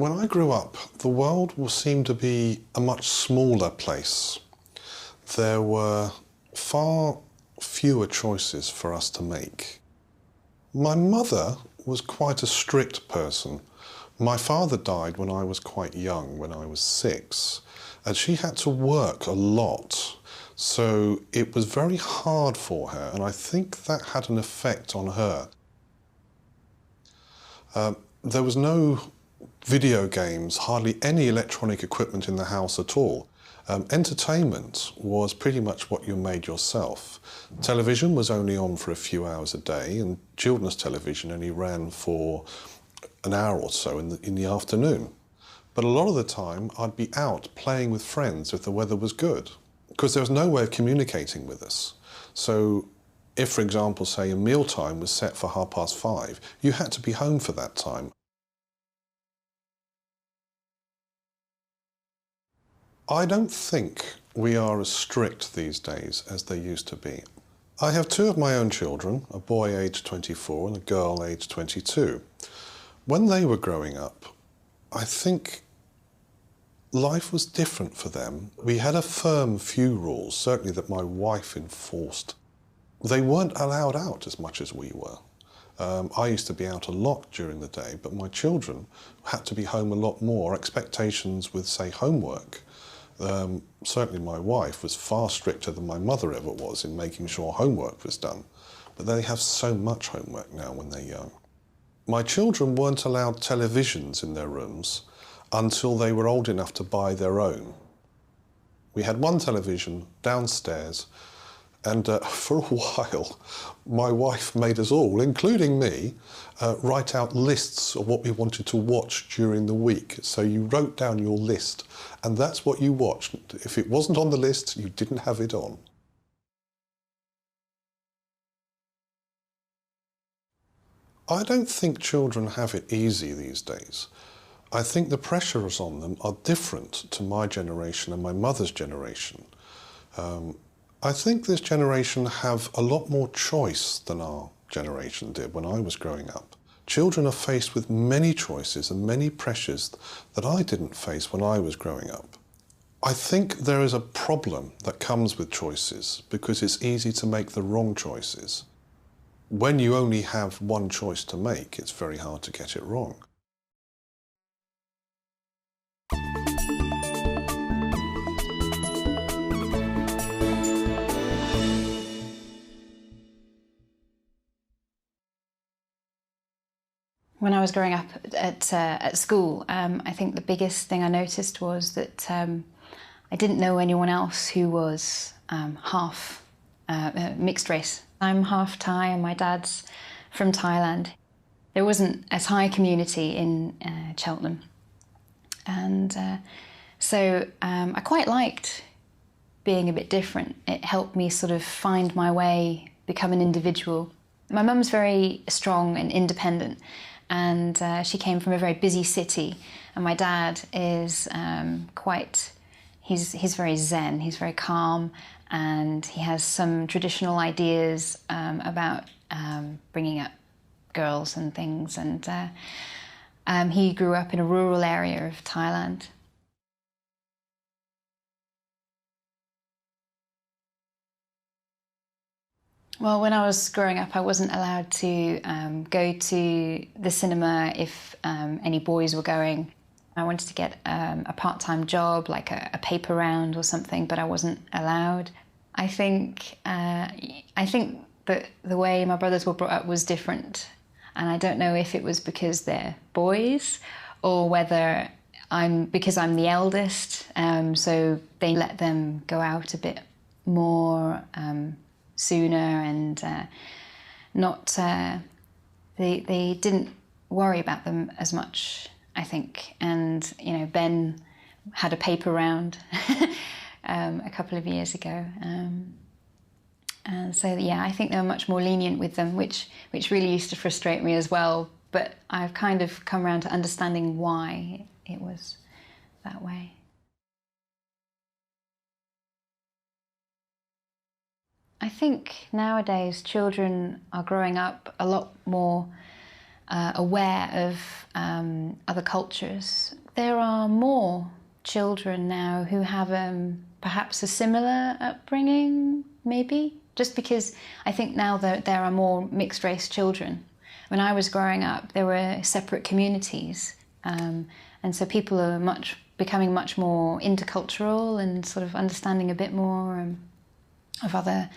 When I grew up, the world seemed to be a much smaller place. There were far fewer choices for us to make. My mother was quite a strict person. My father died when I was quite young, when I was 6, and she had to work a lot. So it was very hard for her, and I think that had an effect on her. There was no video games, hardly any electronic equipment in the house at all. Entertainment was pretty much what you made yourself. Television was only on for a few hours a day, and children's television only ran for an hour or so in the afternoon. But a lot of the time I'd be out playing with friends if the weather was good, because there was no way of communicating with us. So if, for example, say a mealtime was set for 5:30, you had to be home for that time. I don't think we are as strict these days as they used to be. I have 2 of my own children, a boy aged 24 and a girl aged 22. When they were growing up, I think life was different for them. We had a firm few rules, certainly that my wife enforced. They weren't allowed out as much as we were. I used to be out a lot during the day, but my children had to be home a lot more. Expectations with, say, homework. Certainly my wife was far stricter than my mother ever was in making sure homework was done. But they have so much homework now when they're young. My children weren't allowed televisions in their rooms until they were old enough to buy their own. We had one television downstairs, and for a while my wife made us all, including me, write out lists of what we wanted to watch during the week. So you wrote down your list, and that's what you watched. If it wasn't on the list, you didn't have it on. I don't think children have it easy these days. I think the pressures on them are different to my generation and my mother's generation. I think this generation have a lot more choice than our generation did when I was growing up. Children are faced with many choices and many pressures that I didn't face when I was growing up. I think there is a problem that comes with choices because it's easy to make the wrong choices. When you only have one choice to make, it's very hard to get it wrong. When I was growing up at school, I think the biggest thing I noticed was that I didn't know anyone else who was half mixed race. I'm half Thai and my dad's from Thailand. There wasn't a Thai community in Cheltenham. And so I quite liked being a bit different. It helped me sort of find my way, become an individual. My mum's very strong and independent, and she came from a very busy city, and my dad is he's very zen, he's very calm, and he has some traditional ideas about bringing up girls and things, and he grew up in a rural area of Thailand. Well, when I was growing up, I wasn't allowed to go to the cinema if any boys were going. I wanted to get a part-time job, like a paper round or something, but I wasn't allowed. I think that the way my brothers were brought up was different, and I don't know if it was because they're boys or whether because I'm the eldest, so they let them go out a bit more sooner, and they didn't worry about them as much, I think. And you know, Ben had a paper round a couple of years ago, and so yeah, I think they were much more lenient with them, which really used to frustrate me as well. But I've kind of come around to understanding why it was that way. I think nowadays children are growing up a lot more aware of other cultures. There are more children now who have perhaps a similar upbringing, maybe, just because I think now that there are more mixed race children. When I was growing up, there were separate communities, and so people are becoming much more intercultural and sort of understanding a bit more of other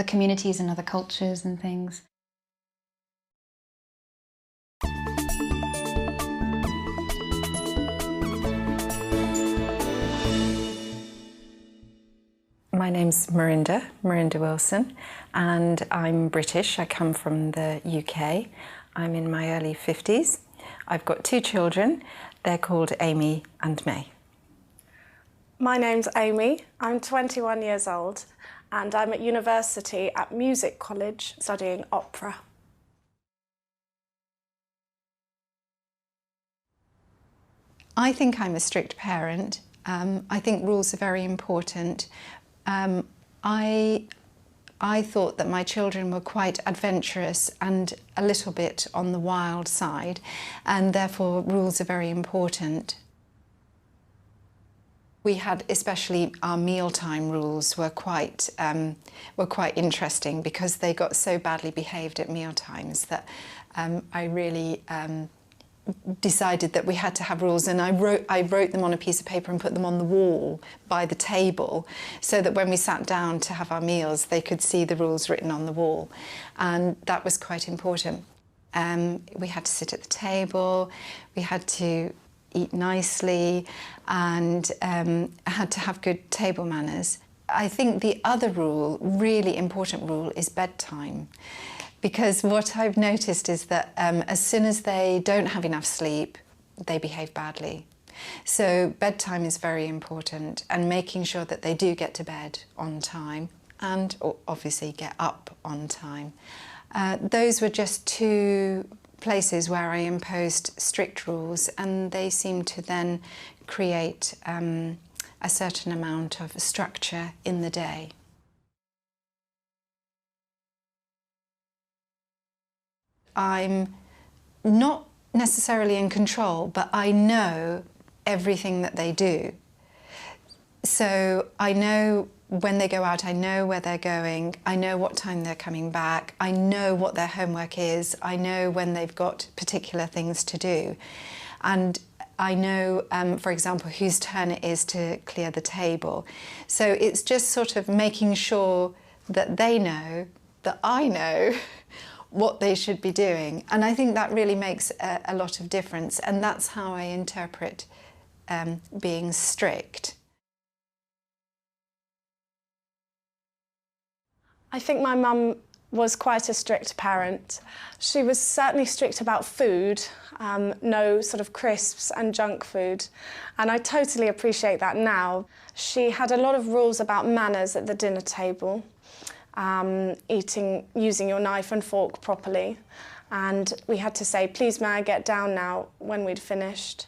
communities and other cultures and things. My name's Marinda Wilson, and I'm British. I come from the UK. I'm in my early 50s. I've got 2 children. They're called Amy and May. My name's Amy. I'm 21 years old, and I'm at university at Music College studying opera. I think I'm a strict parent. I think rules are very important. I thought that my children were quite adventurous and a little bit on the wild side, and therefore rules are very important. We had, especially our mealtime rules were quite interesting, because they got so badly behaved at mealtimes that I really decided that we had to have rules, and I wrote them on a piece of paper and put them on the wall by the table, so that when we sat down to have our meals they could see the rules written on the wall, and that was quite important. We had to sit at the table, we had to eat nicely, and had to have good table manners. I think the other rule, really important rule, is bedtime. Because what I've noticed is that as soon as they don't have enough sleep, they behave badly. So bedtime is very important, and making sure that they do get to bed on time and obviously get up on time. Those were just 2 places where I imposed strict rules, and they seem to then create a certain amount of structure in the day. I'm not necessarily in control, but I know everything that they do. So I know when they go out, I know where they're going, I know what time they're coming back, I know what their homework is, I know when they've got particular things to do. And I know, for example, whose turn it is to clear the table. So it's just sort of making sure that they know, that I know, what they should be doing. And I think that really makes a lot of difference, and that's how I interpret being strict. I think my mum was quite a strict parent. She was certainly strict about food, no sort of crisps and junk food, and I totally appreciate that now. She had a lot of rules about manners at the dinner table. Using your knife and fork properly, and we had to say, "Please may I get down now," when we'd finished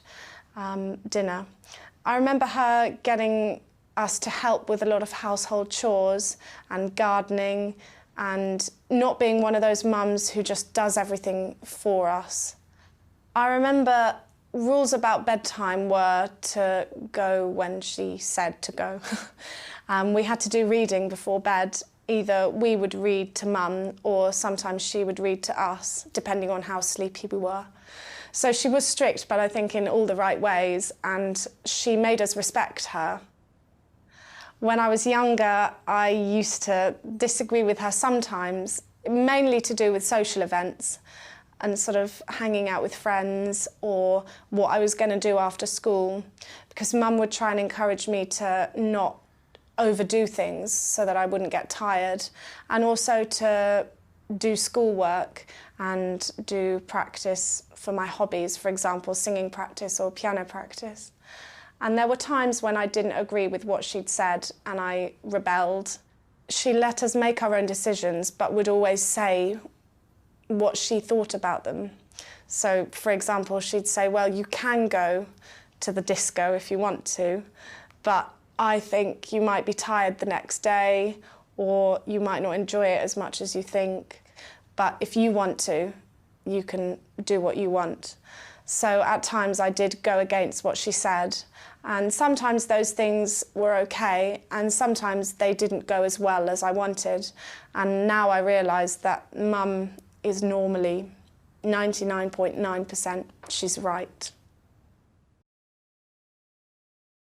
dinner. I remember her getting us to help with a lot of household chores and gardening, and not being one of those mums who just does everything for us. I remember rules about bedtime were to go when she said to go. We had to do reading before bed. Either we would read to Mum, or sometimes she would read to us, depending on how sleepy we were. So she was strict, but I think in all the right ways, and she made us respect her. When I was younger, I used to disagree with her sometimes, mainly to do with social events and sort of hanging out with friends, or what I was going to do after school, because Mum would try and encourage me to not overdo things so that I wouldn't get tired, and also to do schoolwork and do practice for my hobbies, for example, singing practice or piano practice. And there were times when I didn't agree with what she'd said and I rebelled. She let us make our own decisions, but would always say what she thought about them. So, for example, she'd say, "Well, you can go to the disco if you want to, but I think you might be tired the next day, or you might not enjoy it as much as you think. But if you want to, you can do what you want. So at times I did go against what she said, and sometimes those things were okay, and sometimes they didn't go as well as I wanted. And now I realise that Mum is normally 99.9% she's right.